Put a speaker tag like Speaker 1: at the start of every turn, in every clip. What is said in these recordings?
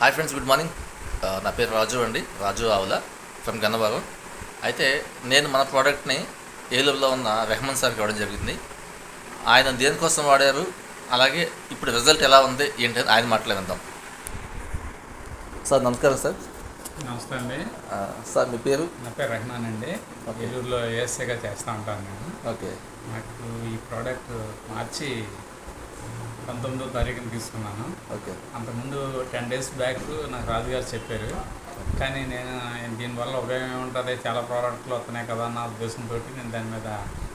Speaker 1: Hi friends, good morning. నా పేరు రాజు అండి, రాజు ఆవుల ఫ్రమ్ గన్నవరం. అయితే నేను మన ప్రోడక్ట్ని ఏలూరులో ఉన్న రెహమాన్ సార్కి ఇవ్వడం జరిగింది. ఆయన దేనికోసం వాడారు, అలాగే ఇప్పుడు రిజల్ట్ ఎలా ఉంది ఏంటి అని ఆయన మాట్లాడదాం. సార్ నమస్కారం. సార్
Speaker 2: నమస్తే అండి.
Speaker 1: సార్ మీ పేరు?
Speaker 2: నా పేరు రెహమాన్ అండి. ఏలూరులో ఏఎస్ఐగా చేస్తూ ఉంటాను నేను.
Speaker 1: ఓకే.
Speaker 2: నాకు ఈ ప్రోడక్ట్ మార్చి 19వ తారీఖున తీసుకున్నాను.
Speaker 1: ఓకే.
Speaker 2: అంతకుముందు 10 days బ్యాక్ నాకు రాజుగారు చెప్పారు. కానీ నేను దీనివల్ల ఉపయోగం ఏముంటుంది, చాలా ప్రోడక్ట్లు వస్తున్నాయి కదా నా ఉద్దేశంతో నేను దాని మీద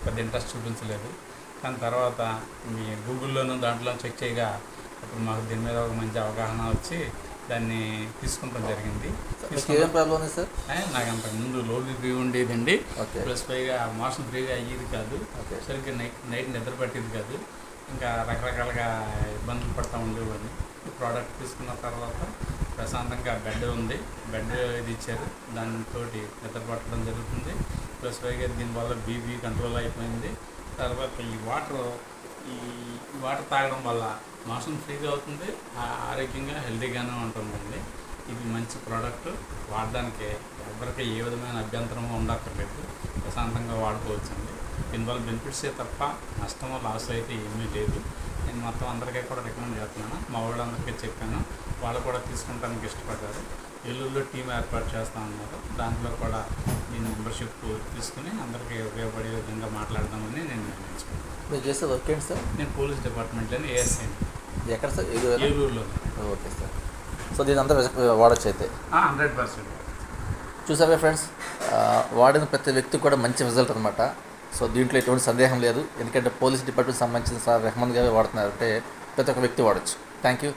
Speaker 2: పెద్ద ఇంట్రెస్ట్ చూపించలేదు. కానీ తర్వాత మీ గూగుల్లోనూ దాంట్లో చెక్ చేయగా ఇప్పుడు మాకు దీని మీద ఒక మంచి అవగాహన వచ్చి దాన్ని తీసుకుంటాం జరిగింది.
Speaker 1: సార్
Speaker 2: నాకు అంతకుముందు లో బీపీ ఉండేదండి.
Speaker 1: ఓకే.
Speaker 2: ప్లస్ పైగా మోషన్ ఫ్రీగా అయ్యేది కాదు.
Speaker 1: ఓకే.
Speaker 2: సరిగ్గా నైట్ నిద్ర పట్టేది కాదు. ఇంకా రకరకాలుగా ఇబ్బందులు పడుతూ ఉండేవాడిని. ప్రోడక్ట్ తీసుకున్న తర్వాత ప్రశాంతంగా బెడ్ ఉంది, బెడ్ ఇది ఇచ్చారు, దానితో నిద్ర పట్టడం జరుగుతుంది. ప్లస్ పైగా దీనివల్ల బీపీ కంట్రోల్ అయిపోయింది. తర్వాత ఈ వాటర్ తాగడం వల్ల మోషన్ ఫ్రీగా అవుతుంది, ఆరోగ్యంగా హెల్తీగానే ఉంటుందండి. ఇది మంచి ప్రోడక్ట్, వాడడానికి ఎవరికి ఏ విధమైన అభ్యంతరం ఉండక్కర్లేదు, ప్రశాంతంగా వాడుకోవచ్చండి. దీనివల్ల బెనిఫిట్సే తప్ప నష్టమో లాస్ అయితే ఏమీ లేదు. నేను మొత్తం అందరికీ కూడా రికమెండ్ చేస్తున్నాను. మా వాళ్ళందరికీ చెప్పాను, వాళ్ళు కూడా తీసుకుంటానికి ఇష్టపడ్డారు. ఏలూరులో టీం ఏర్పాటు చేస్తూ ఉన్నారు. దాంట్లో కూడా నేను మెంబర్షిప్ తీసుకుని అందరికీ ఉపయోగపడే విధంగా మాట్లాడదామని నేను నిర్ణయించుకున్నాను.
Speaker 1: మీరు చేసే వర్క్ ఏంటి సార్?
Speaker 2: నేను పోలీస్ డిపార్ట్మెంట్లోని ఏఎస్ఐ.
Speaker 1: ఎక్కడ సార్?
Speaker 2: ఏలూరులో.
Speaker 1: Okay sir. సో దీని అంతా వాడచ్చు అయితే?
Speaker 2: 100%.
Speaker 1: చూసారా ఫ్రెండ్స్, వాడిన ప్రతి వ్యక్తి కూడా మంచి రిజల్ట్ అనమాట. సో దీంట్లో ఎటువంటి సందేహం లేదు, ఎందుకంటే పోలీస్ డిపార్ట్మెంట్ సంబంధించిన సార్ రెహమాన్ గారు వాడుతున్నారు అంటే ప్రతి ఒక్క వ్యక్తి వాడచ్చు. Thank you.